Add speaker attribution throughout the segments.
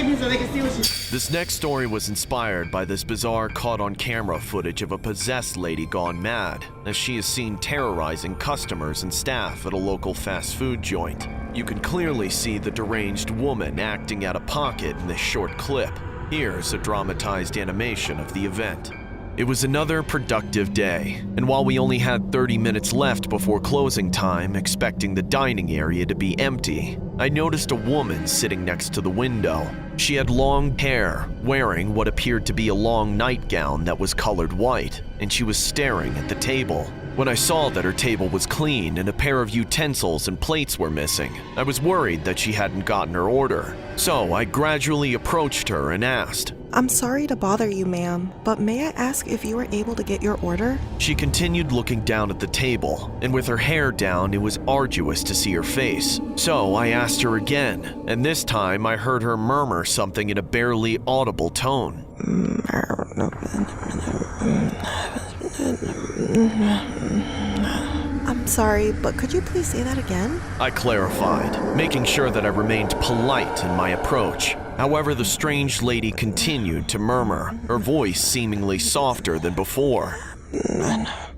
Speaker 1: tape me so they can see what she...
Speaker 2: This next story was inspired by this bizarre caught-on-camera footage of a possessed lady gone mad, as she is seen terrorizing customers and staff at a local fast food joint. You can clearly see the deranged woman acting out of pocket in this short clip. Here's a dramatized animation of the event. It was another productive day, and while we only had 30 minutes left before closing time, expecting the dining area to be empty, I noticed a woman sitting next to the window. She had long hair, wearing what appeared to be a long nightgown that was colored white, and she was staring at the table. When I saw that her table was clean and a pair of utensils and plates were missing, I was worried that she hadn't gotten her order. So I gradually approached her and asked,
Speaker 3: "I'm sorry to bother you, ma'am, but may I ask if you were able to get your order?"
Speaker 2: She continued looking down at the table, and with her hair down, it was arduous to see her face. So I asked her again, and this time I heard her murmur something in a barely audible tone.
Speaker 3: "I'm sorry, but could you please say that again?"
Speaker 2: I clarified, making sure that I remained polite in my approach. However, the strange lady continued to murmur, her voice seemingly softer than before.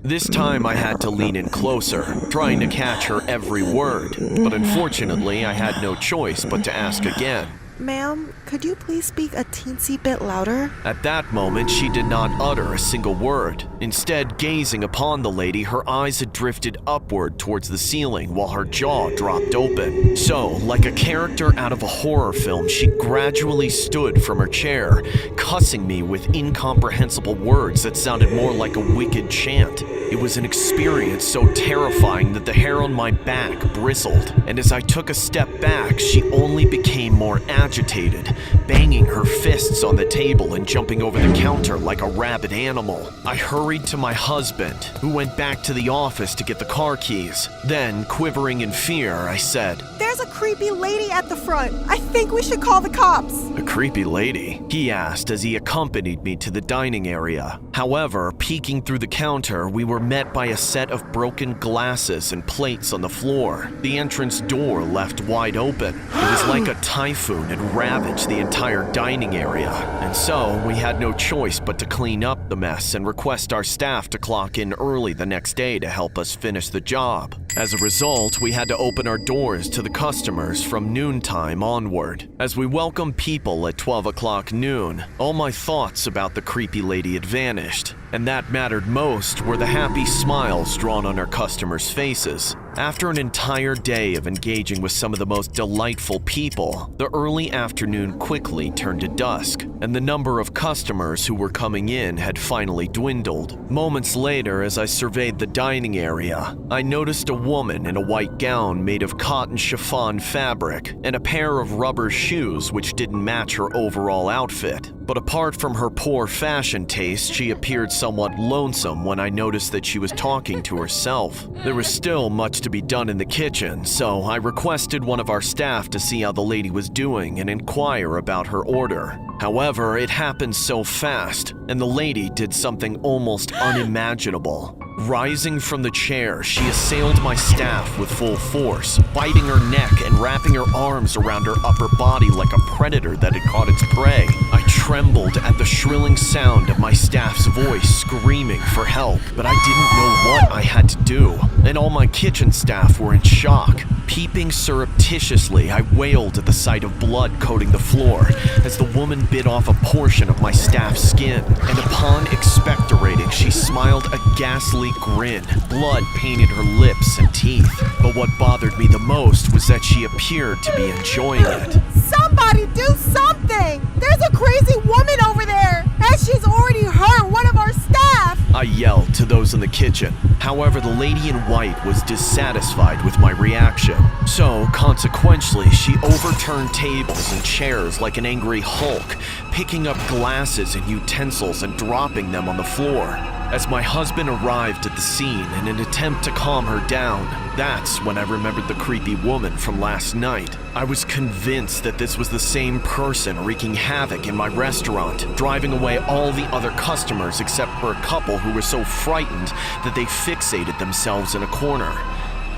Speaker 2: This time I had to lean in closer, trying to catch her every word, but unfortunately I had no choice but to ask again.
Speaker 3: "Ma'am, could you please speak a teensy bit louder?"
Speaker 2: At that moment, she did not utter a single word. Instead, gazing upon the lady, her eyes had drifted upward towards the ceiling while her jaw dropped open. So, like a character out of a horror film, she gradually stood from her chair, cussing me with incomprehensible words that sounded more like a wicked chant. It was an experience so terrifying that the hair on my back bristled, and as I took a step back, she only became more agitated, banging her fists on the table and jumping over the counter like a rabid animal. I hurried to my husband, who went back to the office to get the car keys. Then, quivering in fear, I said,
Speaker 3: "There's a creepy lady at the front. I think we should call the cops."
Speaker 2: "A creepy lady?" he asked as he accompanied me to the dining area. However, peeking through the counter, we were met by a set of broken glasses and plates on the floor. The entrance door left wide open. It was like a typhoon had ravaged the entire dining area, and so we had no choice but to clean up the mess and request our staff to clock in early the next day to help us finish the job. As a result, we had to open our doors to the customers from noontime onward. As we welcomed people at 12 o'clock noon, all my thoughts about the creepy lady had vanished, and that mattered most were the happy smiles drawn on our customers' faces. After an entire day of engaging with some of the most delightful people, the early afternoon quickly turned to dusk, and the number of customers who were coming in had finally dwindled. Moments later, as I surveyed the dining area, I noticed a woman in a white gown made of cotton chiffon fabric and a pair of rubber shoes which didn't match her overall outfit. But apart from her poor fashion taste, she appeared somewhat lonesome when I noticed that she was talking to herself. There was still much to be done in the kitchen, so I requested one of our staff to see how the lady was doing and inquire about her order. However, it happened so fast, and the lady did something almost unimaginable. Rising from the chair, she assailed my staff with full force, biting her neck and wrapping her arms around her upper body like a predator that had caught its prey. I trembled at the shrilling sound of my staff's voice screaming for help, but I didn't know what I had to do, and all my kitchen staff were in shock. Peeping surreptitiously, I wailed at the sight of blood coating the floor as the woman bit off a portion of my staff's skin, and upon expectorating, she smiled a ghastly grin. Blood painted her lips and teeth, but what bothered me the most was that she appeared to be enjoying it.
Speaker 3: "Somebody do something! There's a crazy woman over there, and she's already hurt one of our staff!"
Speaker 2: I yelled to those in the kitchen. However, the lady in white was dissatisfied with my reaction. So, consequently, she overturned tables and chairs like an angry Hulk, picking up glasses and utensils and dropping them on the floor. As my husband arrived at the scene in an attempt to calm her down, that's when I remembered the creepy woman from last night. I was convinced that this was the same person wreaking havoc in my restaurant, driving away all the other customers except for a couple who were so frightened that they fixated themselves in a corner.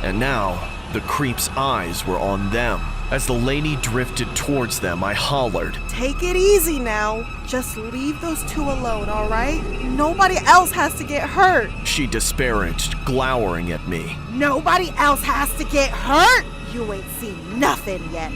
Speaker 2: And now, the creep's eyes were on them. As the lady drifted towards them, I hollered,
Speaker 3: Take it easy now. Just leave those two alone, all right? Nobody else has to get hurt.
Speaker 2: She disparaged, glowering at me.
Speaker 3: Nobody else has to get hurt? You ain't seen nothing yet.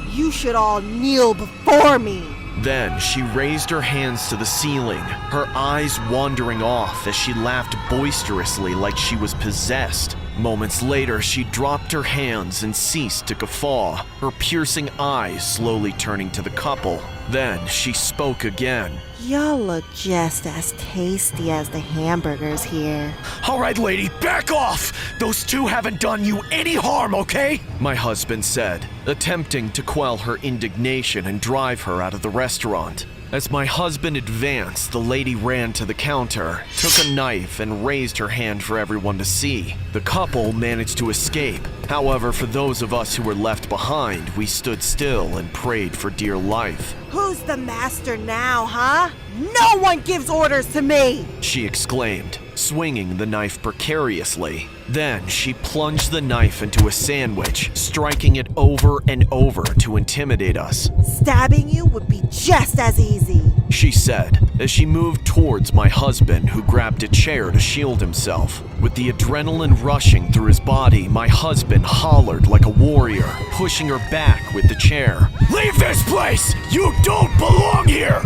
Speaker 3: You should all kneel before me.
Speaker 2: Then she raised her hands to the ceiling, her eyes wandering off as she laughed boisterously like she was possessed. Moments later, she dropped her hands and ceased to guffaw, her piercing eyes slowly turning to the couple. Then she spoke again.
Speaker 3: Y'all look just as tasty as the hamburgers here.
Speaker 2: All right, lady, back off! Those two haven't done you any harm, okay? My husband said, attempting to quell her indignation and drive her out of the restaurant. As my husband advanced, the lady ran to the counter, took a knife, and raised her hand for everyone to see. The couple managed to escape. However, for those of us who were left behind, we stood still and prayed for dear life.
Speaker 3: Who's the master now, huh? No one gives orders to me!
Speaker 2: She exclaimed, swinging the knife precariously. Then she plunged the knife into a sandwich, striking it over and over to intimidate us.
Speaker 3: Stabbing you would be just as easy.
Speaker 2: She said, as she moved towards my husband, who grabbed a chair to shield himself. With the adrenaline rushing through his body, my husband hollered like a warrior, pushing her back with the chair. Leave this place! You don't belong here!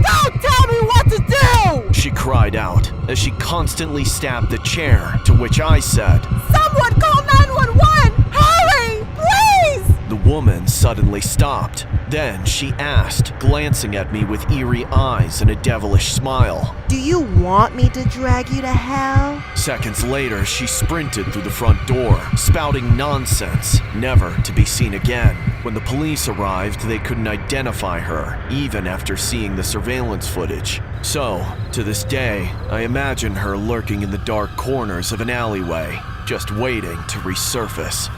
Speaker 3: Don't tell me what to do!
Speaker 2: She cried out, as she constantly stabbed the chair, to which I said,
Speaker 3: Someone call 911! Hurry! Please!
Speaker 2: The woman suddenly stopped. Then she asked, glancing at me with eerie eyes and a devilish smile.
Speaker 3: Do you want me to drag you to hell?
Speaker 2: Seconds later, she sprinted through the front door, spouting nonsense, never to be seen again. When the police arrived, they couldn't identify her, even after seeing the surveillance footage. So, to this day, I imagine her lurking in the dark corners of an alleyway, just waiting to resurface.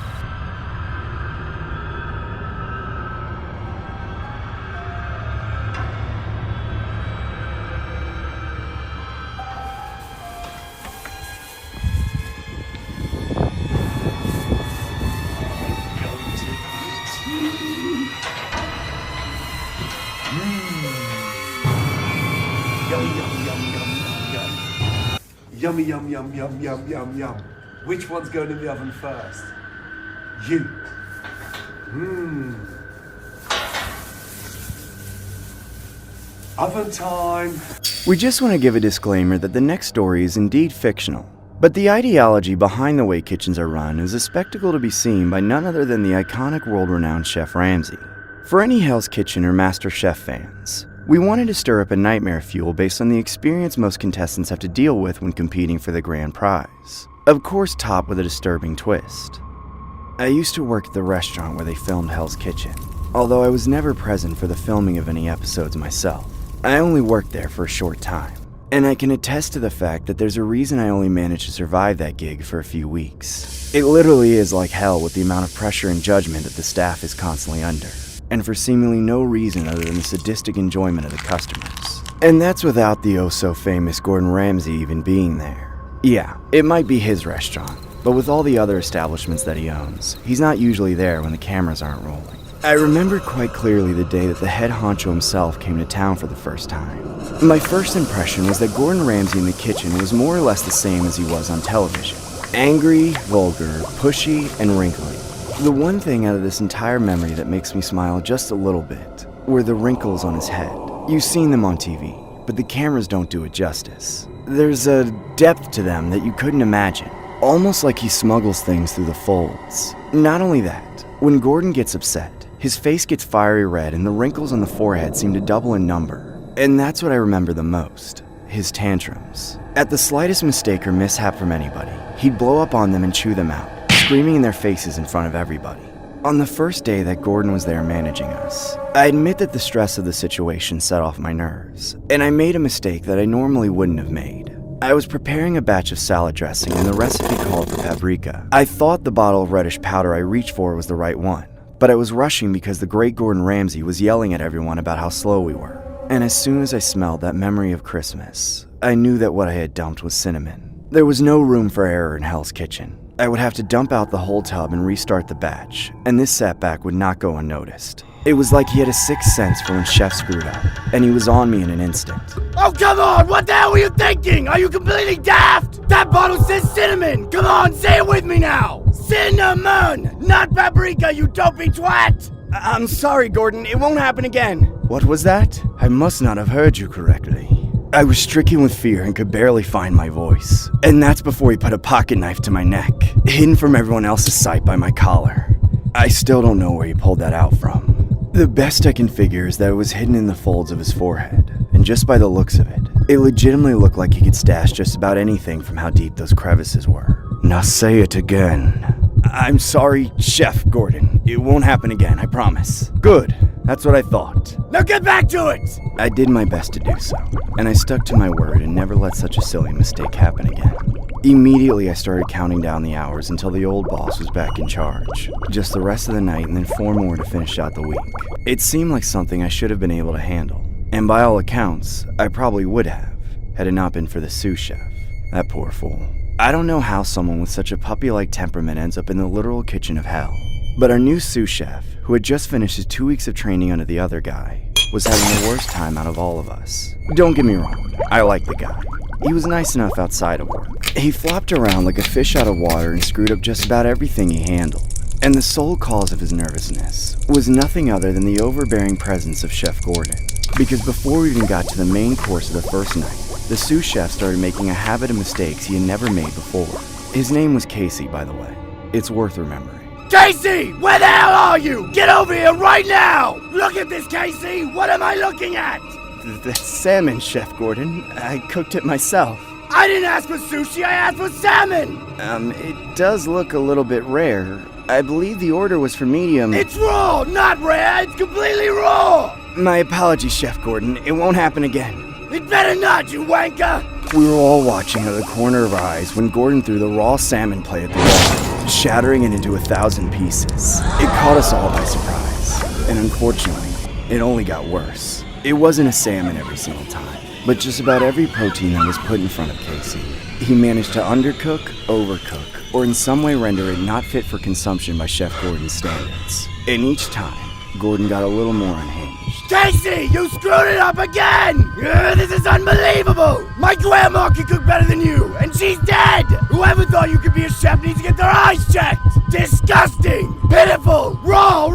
Speaker 1: Yummy, yum, yum, yum, yum, yum, yum. Which one's going in the oven first? You. Oven time.
Speaker 4: We just want to give a disclaimer that the next story is indeed fictional, but the ideology behind the way kitchens are run is a spectacle to be seen by none other than the iconic world-renowned Chef Ramsay. For any Hell's Kitchen or Master Chef fans, we wanted to stir up a nightmare fuel based on the experience most contestants have to deal with when competing for the grand prize. Of course, topped with a disturbing twist. I used to work at the restaurant where they filmed Hell's Kitchen, although I was never present for the filming of any episodes myself. I only worked there for a short time, and I can attest to the fact that there's a reason I only managed to survive that gig for a few weeks. It literally is like hell with the amount of pressure and judgment that the staff is constantly under, and for seemingly no reason other than the sadistic enjoyment of the customers. And that's without the oh-so-famous Gordon Ramsay even being there. Yeah, it might be his restaurant, but with all the other establishments that he owns, he's not usually there when the cameras aren't rolling. I remember quite clearly the day that the head honcho himself came to town for the first time. My first impression was that Gordon Ramsay in the kitchen was more or less the same as he was on television. Angry, vulgar, pushy, and wrinkly. The one thing out of this entire memory that makes me smile just a little bit were the wrinkles on his head. You've seen them on TV, but the cameras don't do it justice. There's a depth to them that you couldn't imagine, almost like he smuggles things through the folds. Not only that, when Gordon gets upset, his face gets fiery red and the wrinkles on the forehead seem to double in number. And that's what I remember the most, his tantrums. At the slightest mistake or mishap from anybody, he'd blow up on them and chew them out, screaming in their faces in front of everybody. On the first day that Gordon was there managing us, I admit that the stress of the situation set off my nerves, and I made a mistake that I normally wouldn't have made. I was preparing a batch of salad dressing and the recipe called for paprika. I thought the bottle of reddish powder I reached for was the right one, but I was rushing because the great Gordon Ramsay was yelling at everyone about how slow we were. And as soon as I smelled that memory of Christmas, I knew that what I had dumped was cinnamon. There was no room for error in Hell's Kitchen. I would have to dump out the whole tub and restart the batch, and this setback would not go unnoticed. It was like he had a sixth sense for when Chef screwed up, and he was on me in an instant.
Speaker 5: Oh, come on! What the hell were you thinking? Are you completely daft? That bottle says cinnamon! Come on, say it with me now! Cinnamon! Not paprika, you dopey twat!
Speaker 4: I'm sorry, Gordon. It won't happen again. What was that? I must not have heard you correctly. I was stricken with fear and could barely find my voice. And that's before he put a pocket knife to my neck, hidden from everyone else's sight by my collar. I still don't know where he pulled that out from. The best I can figure is that it was hidden in the folds of his forehead, and just by the looks of it, it legitimately looked like he could stash just about anything from how deep those crevices were. Now say it again. I'm sorry, Chef Gordon. It won't happen again, I promise. Good. That's what I thought.
Speaker 5: Now get back to it!
Speaker 4: I did my best to do so, and I stuck to my word and never let such a silly mistake happen again. Immediately, I started counting down the hours until the old boss was back in charge. Just the rest of the night and then 4 more to finish out the week. It seemed like something I should have been able to handle, and by all accounts, I probably would have, had it not been for the sous chef. That poor fool. I don't know how someone with such a puppy-like temperament ends up in the literal kitchen of hell. But our new sous chef, who had just finished his 2 weeks of training under the other guy, was having the worst time out of all of us. Don't get me wrong, I like the guy. He was nice enough outside of work. He flopped around like a fish out of water and screwed up just about everything he handled. And the sole cause of his nervousness was nothing other than the overbearing presence of Chef Gordon. Because before we even got to the main course of the first night, the sous chef started making a habit of mistakes he had never made before. His name was Casey, by the way. It's worth remembering.
Speaker 5: Casey! Where the hell are you? Get over here right now! Look at this, Casey! What am I looking at?
Speaker 4: That's salmon, Chef Gordon. I cooked it myself.
Speaker 5: I didn't ask for sushi, I asked for salmon!
Speaker 4: It does look a little bit rare. I believe the order was for medium.
Speaker 5: It's raw, not rare, it's completely raw!
Speaker 4: My apologies, Chef Gordon. It won't happen again.
Speaker 5: It better not, you wanker!
Speaker 4: We were all watching out of the corner of our eyes when Gordon threw the raw salmon plate at the wall, shattering it into 1,000 pieces. It caught us all by surprise, and unfortunately, it only got worse. It wasn't a salmon every single time, but just about every protein that was put in front of Casey. He managed to undercook, overcook, or in some way render it not fit for consumption by Chef Gordon's standards. And each time, Gordon got a little more unhinged.
Speaker 5: Casey, you screwed it up again! This is unbelievable! My grandma can cook better than you, and she's dead! Whoever thought you could be a chef needs to get their eyes checked! Disgusting! Pitiful! Raw!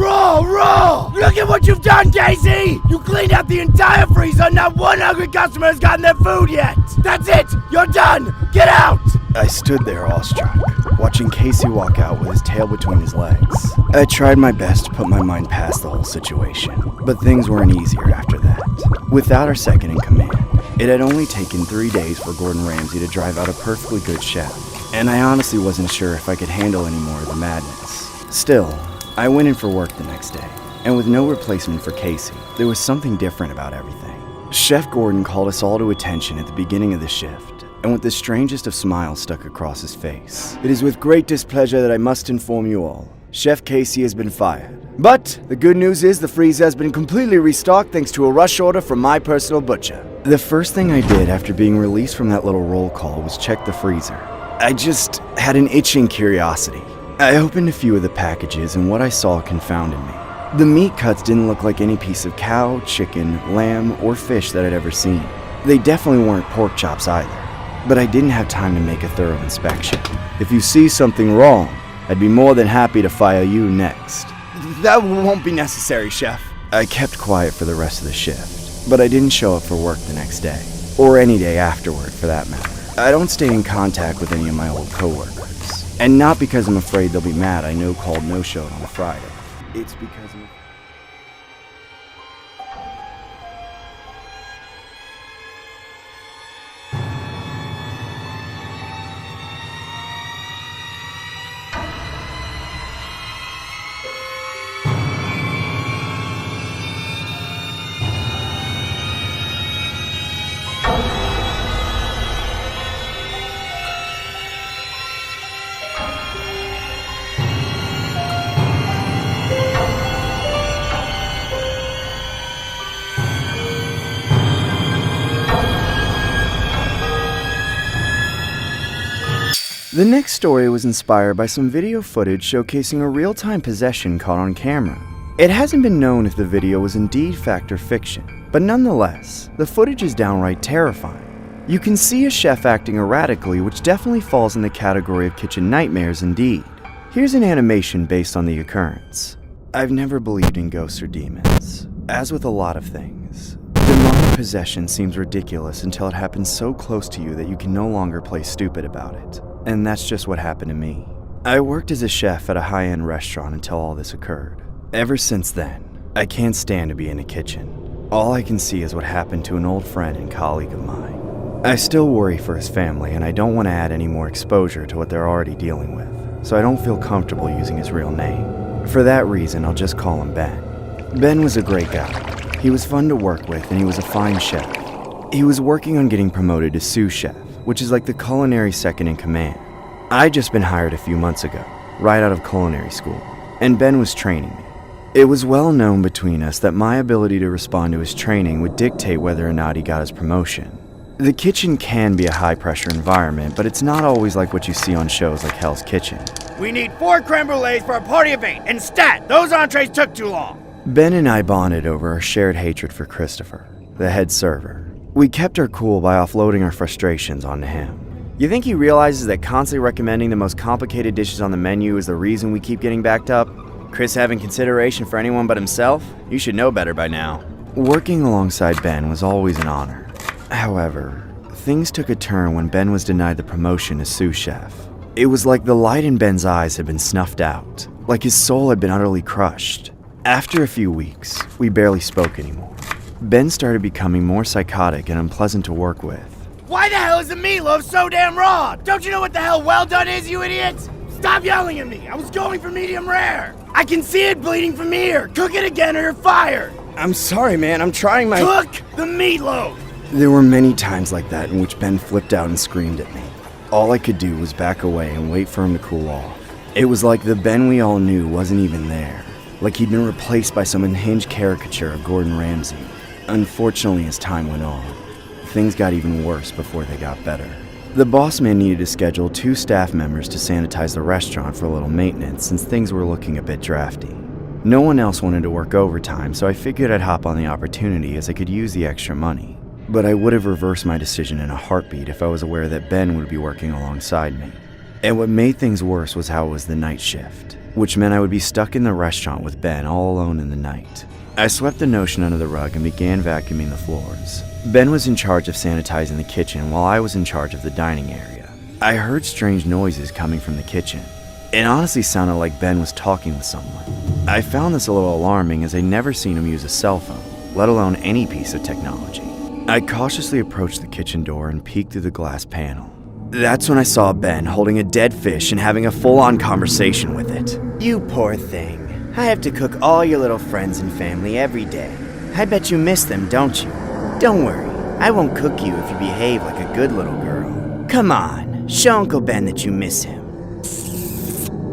Speaker 5: Look at what you've done, Casey! You cleaned out the entire freezer and not one hungry customer has gotten their food yet! That's it! You're done! Get out!
Speaker 4: I stood there awestruck, watching Casey walk out with his tail between his legs. I tried my best to put my mind past the whole situation, but things weren't easier after that. Without our second in command, it had only taken 3 days for Gordon Ramsay to drive out a perfectly good chef, and I honestly wasn't sure if I could handle any more of the madness. Still, I went in for work the next day, and with no replacement for Casey, there was something different about everything. Chef Gordon called us all to attention at the beginning of the shift, and with the strangest of smiles stuck across his face. It is with great displeasure that I must inform you all. Chef Casey has been fired. But the good news is the freezer has been completely restocked thanks to a rush order from my personal butcher. The first thing I did after being released from that little roll call was check the freezer. I just had an itching curiosity. I opened a few of the packages and what I saw confounded me. The meat cuts didn't look like any piece of cow, chicken, lamb, or fish that I'd ever seen. They definitely weren't pork chops either. But I didn't have time to make a thorough inspection. If you see something wrong, I'd be more than happy to fire you next. That won't be necessary, Chef. I kept quiet for the rest of the shift, but I didn't show up for work the next day, or any day afterward for that matter. I don't stay in contact with any of my old coworkers, and not because I'm afraid they'll be mad I no-called no-showed on a Friday. It's because I'm... The next story was inspired by some video footage showcasing a real-time possession caught on camera. It hasn't been known if the video was indeed fact or fiction, but nonetheless, the footage is downright terrifying. You can see a chef acting erratically, which definitely falls in the category of kitchen nightmares indeed. Here's an animation based on the occurrence. I've never believed in ghosts or demons. As with a lot of things, demonic possession seems ridiculous until it happens so close to you that you can no longer play stupid about it. And that's just what happened to me. I worked as a chef at a high-end restaurant until all this occurred. Ever since then, I can't stand to be in a kitchen. All I can see is what happened to an old friend and colleague of mine. I still worry for his family, and I don't want to add any more exposure to what they're already dealing with, so I don't feel comfortable using his real name. For that reason, I'll just call him Ben. Ben was a great guy. He was fun to work with, and he was a fine chef. He was working on getting promoted to sous chef, which is like the culinary second in command. I'd just been hired a few months ago, right out of culinary school, and Ben was training me. It was well known between us that my ability to respond to his training would dictate whether or not he got his promotion. The kitchen can be a high-pressure environment, but it's not always like what you see on shows like Hell's Kitchen.
Speaker 5: We need 4 creme brulees for a party of 8, and stat, those entrees took too long.
Speaker 4: Ben and I bonded over our shared hatred for Christopher, the head server. We kept our cool by offloading our frustrations onto him. You think he realizes that constantly recommending the most complicated dishes on the menu is the reason we keep getting backed up? Chris having consideration for anyone but himself? You should know better by now. Working alongside Ben was always an honor. However, things took a turn when Ben was denied the promotion as sous chef. It was like the light in Ben's eyes had been snuffed out, like his soul had been utterly crushed. After a few weeks, we barely spoke anymore. Ben started becoming more psychotic and unpleasant to work with.
Speaker 5: Why the hell is the meatloaf so damn raw? Don't you know what the hell well done is, you idiot? Stop yelling at me. I was going for medium rare. I can see it bleeding from here. Cook it again or you're fired.
Speaker 4: I'm sorry, man. I'm trying my...
Speaker 5: Cook the meatloaf.
Speaker 4: There were many times like that in which Ben flipped out and screamed at me. All I could do was back away and wait for him to cool off. It was like the Ben we all knew wasn't even there. Like he'd been replaced by some unhinged caricature of Gordon Ramsay. Unfortunately, as time went on, things got even worse before they got better. The boss man needed to schedule 2 staff members to sanitize the restaurant for a little maintenance since things were looking a bit drafty. No one else wanted to work overtime, so I figured I'd hop on the opportunity as I could use the extra money. But I would have reversed my decision in a heartbeat if I was aware that Ben would be working alongside me. And what made things worse was how it was the night shift, which meant I would be stuck in the restaurant with Ben all alone in the night. I swept the notion under the rug and began vacuuming the floors. Ben was in charge of sanitizing the kitchen while I was in charge of the dining area. I heard strange noises coming from the kitchen. It honestly sounded like Ben was talking with someone. I found this a little alarming as I'd never seen him use a cell phone, let alone any piece of technology. I cautiously approached the kitchen door and peeked through the glass panel. That's when I saw Ben holding a dead fish and having a full-on conversation with it. You poor thing. I have to cook all your little friends and family every day. I bet you miss them, don't you? Don't worry, I won't cook you if you behave like a good little girl. Come on, show Uncle Ben that you miss him.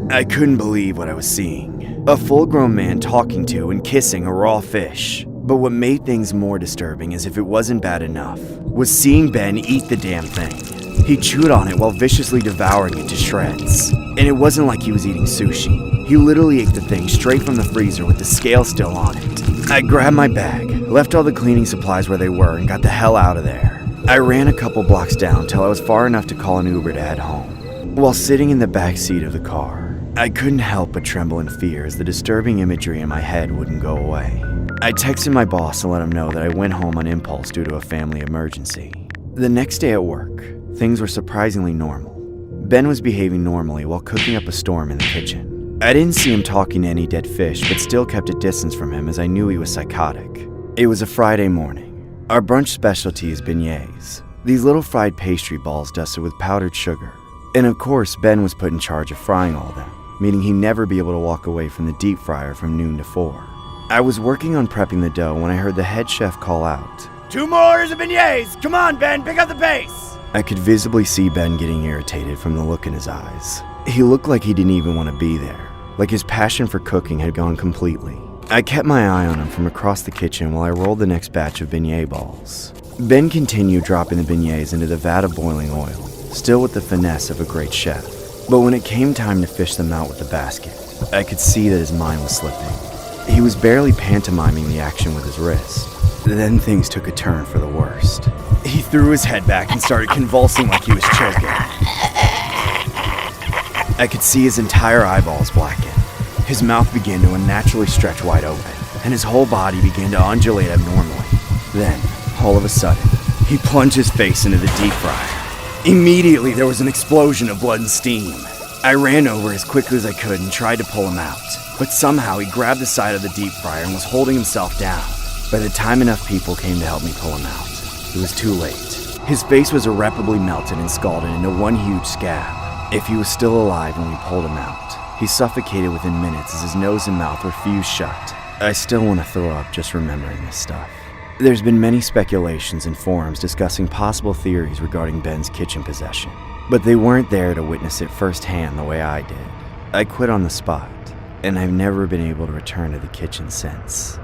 Speaker 4: I couldn't believe what I was seeing. A full-grown man talking to and kissing a raw fish. But what made things more disturbing, as if it wasn't bad enough, was seeing Ben eat the damn thing. He chewed on it while viciously devouring it to shreds. And it wasn't like he was eating sushi. He literally ate the thing straight from the freezer with the scale still on it. I grabbed my bag, left all the cleaning supplies where they were, and got the hell out of there. I ran a couple blocks down till I was far enough to call an Uber to head home. While sitting in the back seat of the car, I couldn't help but tremble in fear as the disturbing imagery in my head wouldn't go away. I texted my boss to let him know that I went home on impulse due to a family emergency. The next day at work, things were surprisingly normal. Ben was behaving normally while cooking up a storm in the kitchen. I didn't see him talking to any dead fish, but still kept a distance from him as I knew he was psychotic. It was a Friday morning. Our brunch specialty is beignets, these little fried pastry balls dusted with powdered sugar. And of course, Ben was put in charge of frying all them, meaning he'd never be able to walk away from the deep fryer from noon to 4. I was working on prepping the dough when I heard the head chef call out,
Speaker 5: 2 more orders of beignets! Come on, Ben, pick up the pace!
Speaker 4: I could visibly see Ben getting irritated from the look in his eyes. He looked like he didn't even want to be there, like his passion for cooking had gone completely. I kept my eye on him from across the kitchen while I rolled the next batch of beignet balls. Ben continued dropping the beignets into the vat of boiling oil, still with the finesse of a great chef. But when it came time to fish them out with the basket, I could see that his mind was slipping. He was barely pantomiming the action with his wrist. Then things took a turn for the worst. He threw his head back and started convulsing like he was choking. I could see his entire eyeballs blacken. His mouth began to unnaturally stretch wide open, and his whole body began to undulate abnormally. Then, all of a sudden, he plunged his face into the deep fryer. Immediately, there was an explosion of blood and steam. I ran over as quickly as I could and tried to pull him out, but somehow he grabbed the side of the deep fryer and was holding himself down. By the time enough people came to help me pull him out, it was too late. His face was irreparably melted and scalded into one huge scab. If he was still alive when we pulled him out, he suffocated within minutes as his nose and mouth were fused shut. I still want to throw up just remembering this stuff. There's been many speculations in forums discussing possible theories regarding Ben's kitchen possession, but they weren't there to witness it firsthand the way I did. I quit on the spot, and I've never been able to return to the kitchen since.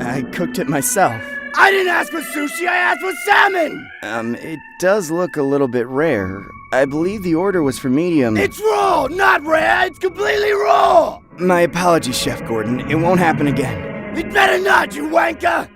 Speaker 4: I cooked it myself.
Speaker 5: I didn't ask for sushi, I asked for salmon!
Speaker 4: It does look a little bit rare. I believe the order was for medium.
Speaker 5: It's raw, not rare, it's completely raw!
Speaker 4: My apologies, Chef Gordon. It won't happen again.
Speaker 5: It better not, you wanker!